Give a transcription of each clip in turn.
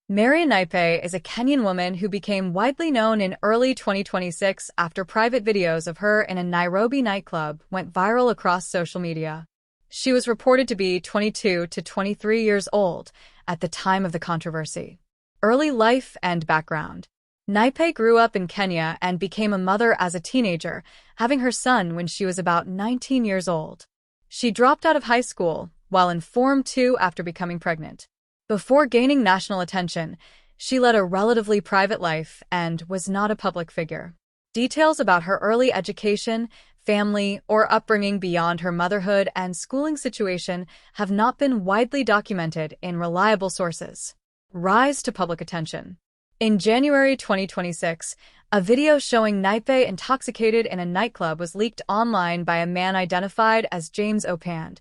Marion Naipei is a Kenyan woman who became widely known in early 2026 after private videos of her in a Nairobi nightclub went viral across social media. She was reported to be 22 to 23 years old at the time of the controversy. Early life and background. Naipei grew up in Kenya and became a mother as a teenager, having her son when she was about 19 years old. She dropped out of high school, while in Form 2 after becoming pregnant. Before gaining national attention, she led a relatively private life and was not a public figure. Details about her early education, family, or upbringing beyond her motherhood and schooling situation have not been widely documented in reliable sources. Rise to public attention. In January 2026, a video showing Naipei intoxicated in a nightclub was leaked online by a man identified as James Opand,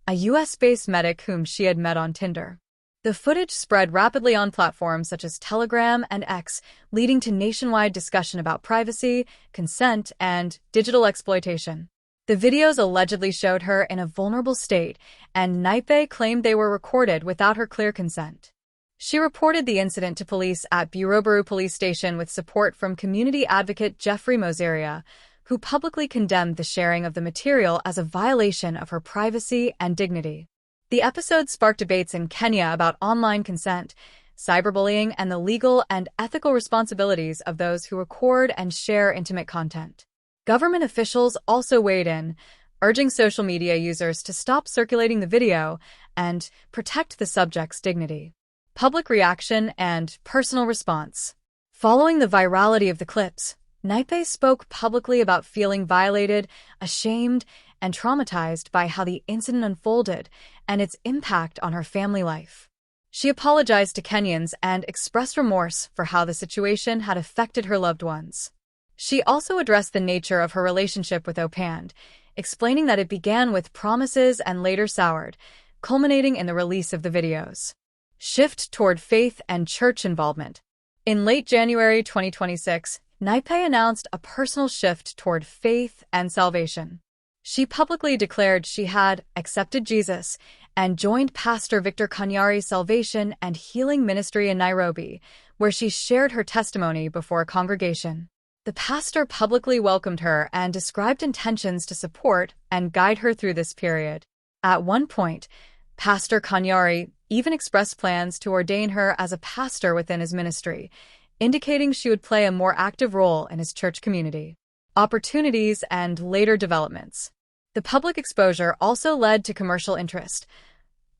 a US-based medic whom she had met on Tinder. The footage spread rapidly on platforms such as Telegram and X, leading to nationwide discussion about privacy, consent, and digital exploitation. The videos allegedly showed her in a vulnerable state, and Naipei claimed they were recorded without her clear consent. She reported the incident to police at Bureau Police Station with support from community advocate Jeffrey Moseria, who publicly condemned the sharing of the material as a violation of her privacy and dignity. The episode sparked debates in Kenya about online consent, cyberbullying, and the legal and ethical responsibilities of those who record and share intimate content. Government officials also weighed in, urging social media users to stop circulating the video and protect the subject's dignity. Public reaction and personal response. Following the virality of the clips, Naipei spoke publicly about feeling violated, ashamed, and traumatized by how the incident unfolded and its impact on her family life. She apologized to Kenyans and expressed remorse for how the situation had affected her loved ones. She also addressed the nature of her relationship with Opand, explaining that it began with promises and later soured, culminating in the release of the videos. Shift toward faith and church involvement. In late January 2026, Naipei announced a personal shift toward faith and salvation. She publicly declared she had accepted Jesus and joined Pastor Victor Kanyari's salvation and healing ministry in Nairobi, where she shared her testimony before a congregation. The pastor publicly welcomed her and described intentions to support and guide her through this period. At one point, Pastor Kanyari even expressed plans to ordain her as a pastor within his ministry, indicating she would play a more active role in his church community. Opportunities and later developments. The public exposure also led to commercial interest.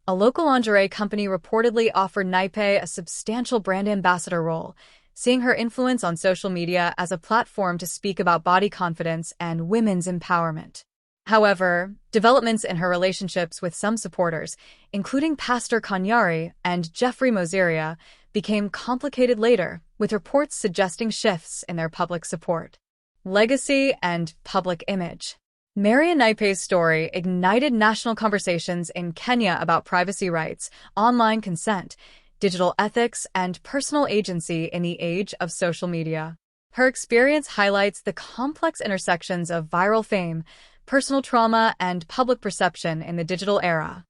A local lingerie company reportedly offered Naipei a substantial brand ambassador role, seeing her influence on social media as a platform to speak about body confidence and women's empowerment. However, developments in her relationships with some supporters, including Pastor Kanyari and Jeffrey Moseria, became complicated later, with reports suggesting shifts in their public support. Legacy and public image. Marion Naipei's story ignited national conversations in Kenya about privacy rights, online consent, digital ethics, and personal agency in the age of social media. Her experience highlights the complex intersections of viral fame, personal trauma, and public perception in the digital era.